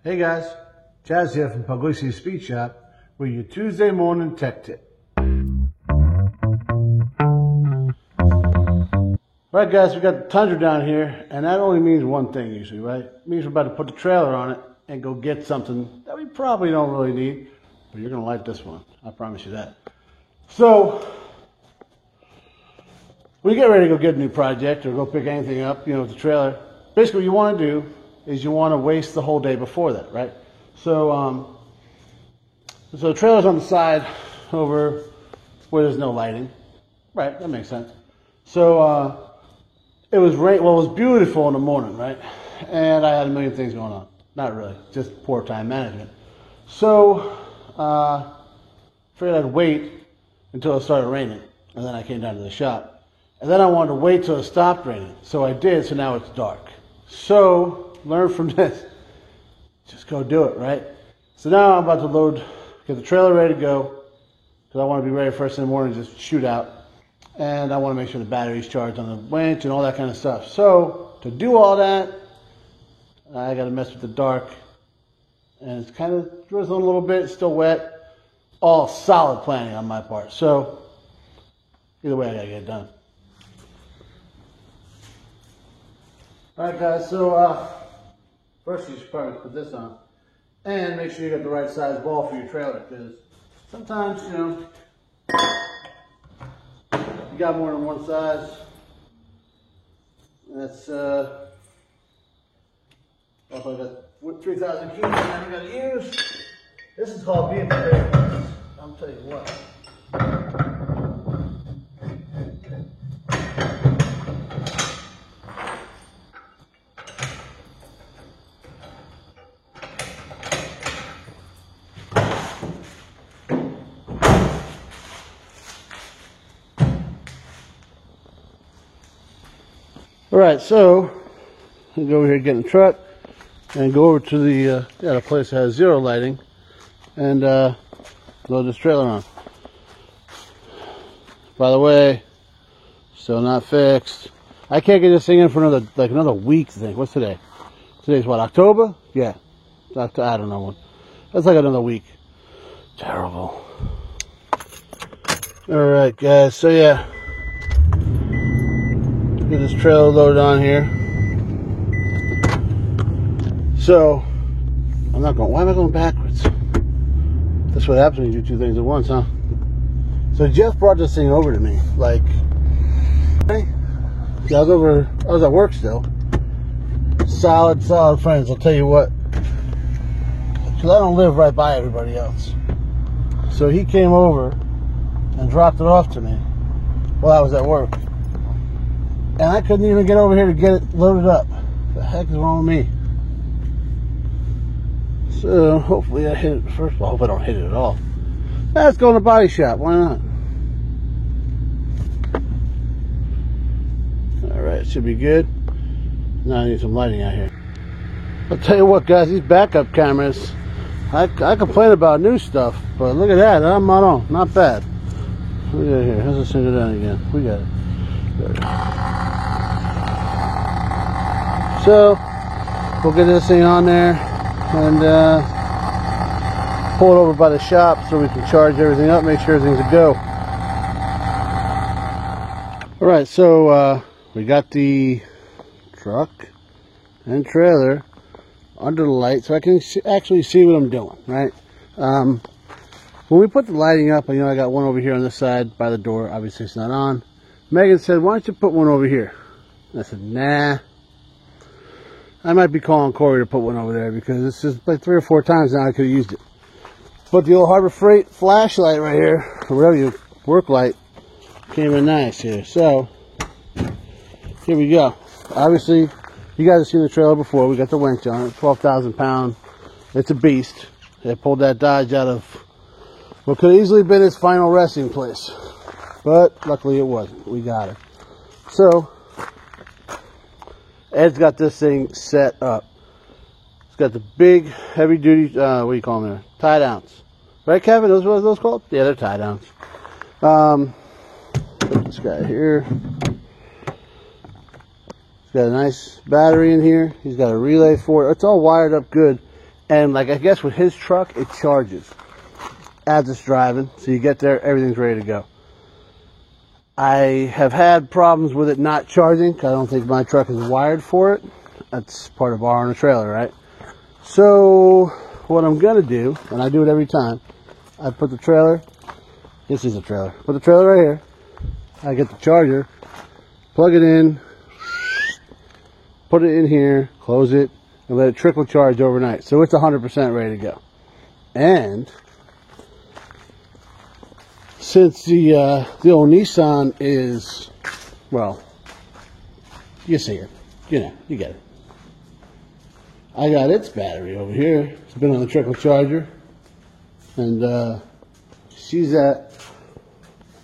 Hey guys, Chaz here from Puglisi Speed Shop with your Tuesday morning tech tip. Alright guys, we got the Tundra down here, and that only means one thing usually, right? It means we're about to put the trailer on it and go get something that we probably don't really need, but you're going to like this one. I promise you that. So, when you get ready to go get a new project or go pick anything up, with the trailer, basically what you want to do is you want to waste the whole day before that, right? So, so the trailer's on the side over where there's no lighting. Right, that makes sense. So, it was beautiful in the morning, right? And I had a million things going on. Not really, just poor time management. So, figured I'd wait until it started raining, and then I came down to the shop. And then I wanted to wait till it stopped raining. So I did, so now it's dark. So, learn from this. Just go do it, right? So now I'm about to get the trailer ready to go, because I want to be ready first in the morning to just shoot out. And I want to make sure the battery's charged on the winch and all that kind of stuff. So, to do all that, I got to mess with the dark. And it's kind of drizzling a little bit, it's still wet. All solid planning on my part. So, either way, I got to get it done. Alright guys, so first you should probably put this on. And make sure you got the right size ball for your trailer, because sometimes, you got more than one size. That's, I got 3,000 keys I'm going to use. This is called being prepared. I'll tell you what. Alright, so I'll go over here, get in the truck, and go over to the place that has zero lighting, and load this trailer on. By the way, still not fixed. I can't get this thing in for another week thing. What's today? Today's what, October? Yeah. I don't know. That's like another week. Terrible. Alright guys, so yeah. Get this trailer loaded on here. So, why am I going backwards? That's what happens when you do two things at once, huh? So Jeff brought this thing over to me, I was at work still. Solid friends, I'll tell you what. Because I don't live right by everybody else. So he came over and dropped it off to me while I was at work. And I couldn't even get over here to get it loaded up. What the heck is wrong with me? So, hopefully I hit it. First of all, I hope I don't hit it at all. Let's go in the body shop. Why not? Alright, should be good. Now I need some lighting out here. I'll tell you what, guys. These backup cameras, I complain about new stuff, but look at that. I'm on. Not bad. What do we got here? How's this thing go down again? We got it. So, we'll get this thing on there and pull it over by the shop so we can charge everything up, make sure everything's a go. Alright, so we got the truck and trailer under the light so I can actually see what I'm doing, right? When we put the lighting up, I got one over here on this side by the door. Obviously it's not on. Megan said, why don't you put one over here? And I said, nah. I might be calling Corey to put one over there because this is like 3 or 4 times now I could have used it. But the old Harbor Freight flashlight right here, or whatever you work light, came in nice here. So, here we go. Obviously, you guys have seen the trailer before. We got the winch on it, 12,000 pound. It's a beast. They pulled that Dodge out of what could have easily been its final resting place. But luckily it wasn't. We got it. So, Ed's got this thing set up. It's got the big, heavy duty, what do you call them there? Tie downs. Right, Kevin? Those what are those called? Yeah, they're tie downs. This guy here. He's got a nice battery in here. He's got a relay for it. It's all wired up good. And like, I guess with his truck, it charges as it's driving. So you get there, everything's ready to go. I have had problems with it not charging because I don't think my truck is wired for it. That's part of borrowing a trailer, right? So what I'm going to do, and I do it every time, I put the trailer, this is a trailer, put the trailer right here. I get the charger, plug it in, put it in here, close it, and let it trickle charge overnight. So it's 100% ready to go. And since the old Nissan is, well, you see it, you know, you get it. I got its battery over here. It's been on the trickle charger, and she's at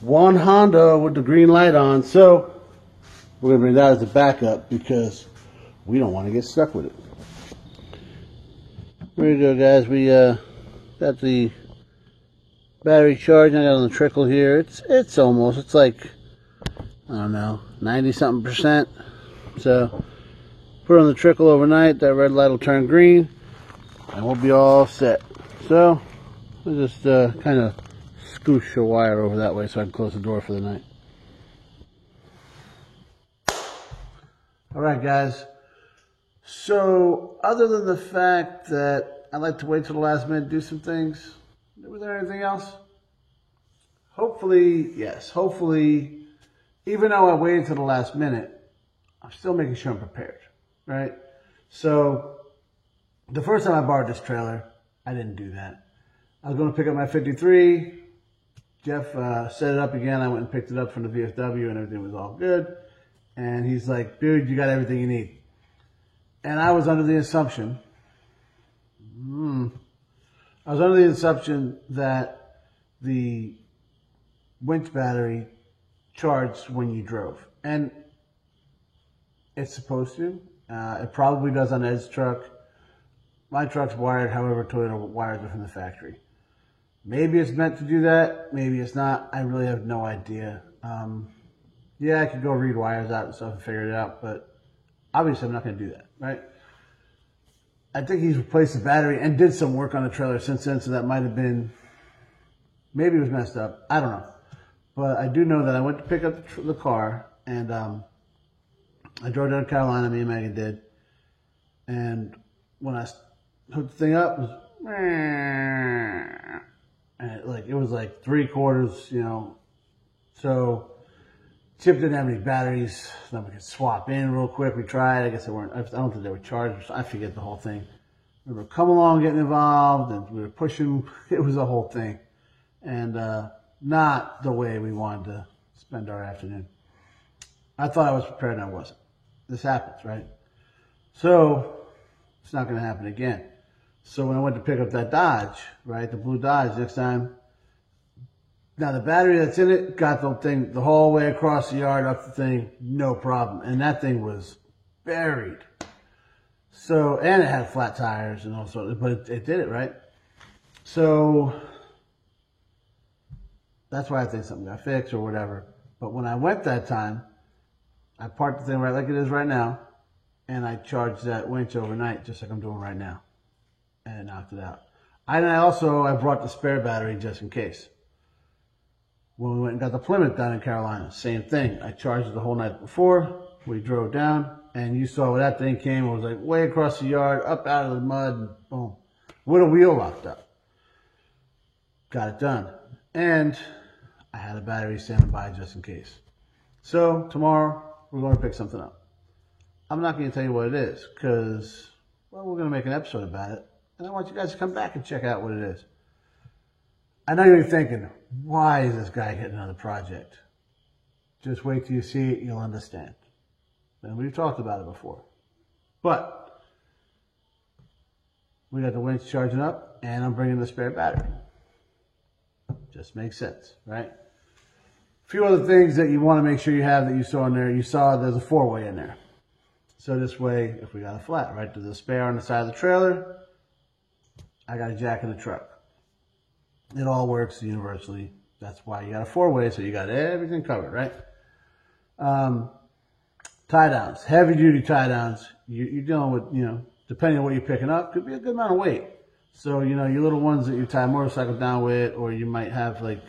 one Honda with the green light on. So we're gonna bring that as a backup because we don't want to get stuck with it. There we go, guys. We got the battery charging. I got on the trickle here. It's almost, it's like, I don't know, 90-something%. So put it on the trickle overnight. That red light will turn green, and we'll be all set. So we'll just kind of scoosh a wire over that way so I can close the door for the night. All right, guys. So other than the fact that I like to wait till the last minute to do some things, was there anything else? Hopefully, yes. Hopefully, even though I waited till the last minute, I'm still making sure I'm prepared, right? So the first time I borrowed this trailer, I didn't do that. I was going to pick up my 53. Jeff set it up again. I went and picked it up from the VFW, and everything was all good. And he's like, dude, you got everything you need. And I was under the assumption, that the winch battery charged when you drove. And it's supposed to. It probably does on Ed's truck. My truck's wired however Toyota wires it from the factory. Maybe it's meant to do that. Maybe it's not. I really have no idea. Yeah, I could go read wires out and stuff and figure it out, but obviously I'm not going to do that, right? I think he's replaced the battery and did some work on the trailer since then, so that might have been, maybe it was messed up. I don't know. But I do know that I went to pick up the car, and I drove down to Carolina, me and Megan did. And when I hooked the thing up, it was, and it was like 3/4, you know. So Chip didn't have any batteries, then we could swap in real quick. We tried. I guess they weren't. I don't think they were charged. I forget the whole thing. We were coming along, getting involved, and we were pushing. It was a whole thing, and not the way we wanted to spend our afternoon. I thought I was prepared, and I wasn't. This happens, right? So it's not going to happen again. So when I went to pick up that Dodge, right, the blue Dodge, next time. Now, the battery that's in it got the thing the whole way across the yard, up the thing, no problem. And that thing was buried. So, and it had flat tires and all sorts, but it did it, right? So, that's why I think something got fixed or whatever. But when I went that time, I parked the thing right like it is right now, and I charged that winch overnight, just like I'm doing right now. And it knocked it out. I brought the spare battery just in case. When we went and got the Plymouth down in Carolina, same thing. I charged it the whole night before. We drove down, and you saw where that thing came. It was like way across the yard, up out of the mud, and boom. With a wheel locked up. Got it done. And I had a battery standing by just in case. So tomorrow, we're going to pick something up. I'm not going to tell you what it is, because, well, we're going to make an episode about it. And I want you guys to come back and check out what it is. I know you're thinking, why is this guy getting another project? Just wait till you see it, you'll understand. And we've talked about it before. But we got the winch charging up, and I'm bringing the spare battery. Just makes sense, right? A few other things that you want to make sure you have that you saw in there. You saw there's a 4-way in there. So this way, if we got a flat, right, there's a spare on the side of the trailer. I got a jack in the truck. It all works universally. That's why you got a 4-way, so you got everything covered, right? Tie downs, heavy duty tie downs. You're dealing with, depending on what you're picking up, could be a good amount of weight. So, you know, your little ones that you tie a motorcycle down with, or you might have like,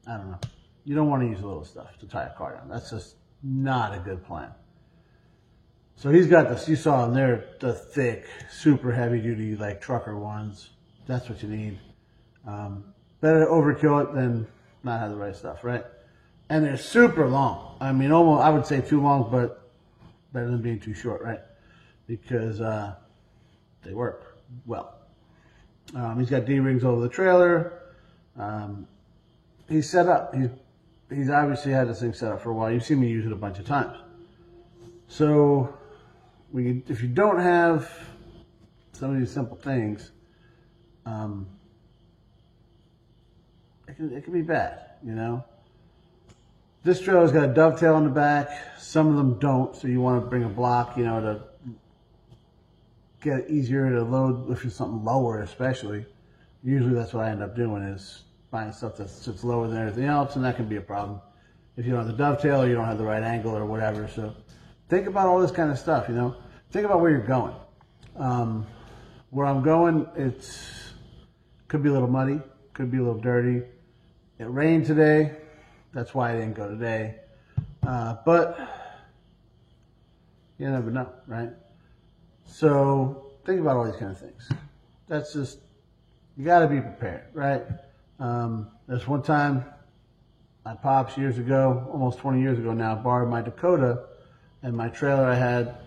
I don't know, you don't want to use little stuff to tie a car down. That's just not a good plan. So he's got this, you saw them, they're the thick, super heavy duty, like trucker ones. That's what you need. Better to overkill it than not have the right stuff, right? And they're super long. I mean, almost, I would say too long, but better than being too short, right? Because they work well. He's got D-rings over the trailer. He's set up. He's obviously had this thing set up for a while. You've seen me use it a bunch of times. So if you don't have some of these simple things, it can be bad, you know. This trailer's got a dovetail on the back. Some of them don't, so you want to bring a block, you know, to get it easier to load if it's something lower, especially. Usually that's what I end up doing, is buying stuff that sits lower than everything else, and that can be a problem if you don't have the dovetail or you don't have the right angle or whatever. So think about all this kind of stuff, you know. Think about where you're going. Where I'm going, could be a little muddy, could be a little dirty. It rained today. That's why I didn't go today. But you never know, right? So think about all these kind of things. That's just, you got to be prepared, right? There's one time my pops years ago, almost 20 years ago now, borrowed my Dakota and my trailer I had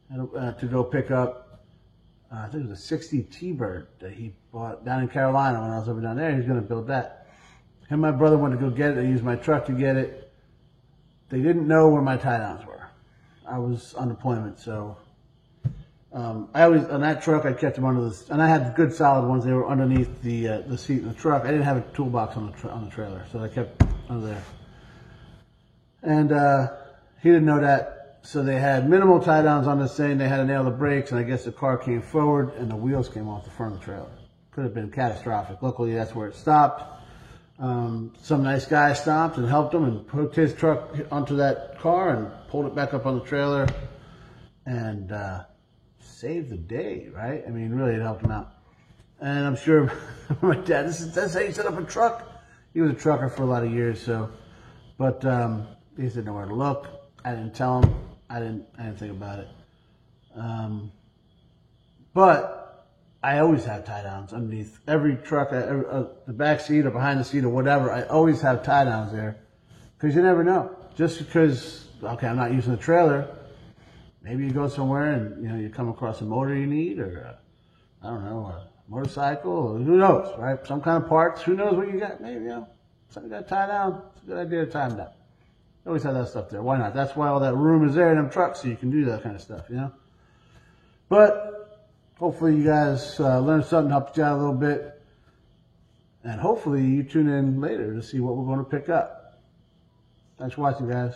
to go pick up, I think it was a 60 T-Bird that he bought down in Carolina when I was over down there. He was going to build that. Him and my brother went to go get it. They used my truck to get it. They didn't know where my tie downs were. I was on deployment, so I always, on that truck, I kept them under the, and I had good solid ones. They were underneath the seat in the truck. I didn't have a toolbox on the trailer, so I kept under there. And he didn't know that, so they had minimal tie downs on this thing. They had to nail the brakes, and I guess the car came forward, and the wheels came off the front of the trailer. Could have been catastrophic. Luckily, that's where it stopped. Some nice guy stopped and helped him and hooked his truck onto that car and pulled it back up on the trailer and saved the day, right? I mean, really, it helped him out. And I'm sure my dad, that's how you set up a truck. He was a trucker for a lot of years, so, but he didn't know where to look. I didn't tell him. I didn't think about it. But I always have tie downs underneath every truck, the back seat or behind the seat or whatever. I always have tie downs there because you never know. Just because, okay, I'm not using the trailer, maybe you go somewhere and, you know, you come across a motor you need, or I don't know, a motorcycle, or who knows, right? Some kind of parts, who knows what you got? Maybe, you know, something got to tie down. It's a good idea to tie them down. You always have that stuff there. Why not? That's why all that room is there in them trucks, so you can do that kind of stuff, you know? But hopefully you guys learned something, helped you out a little bit. And hopefully you tune in later to see what we're going to pick up. Thanks for watching, guys.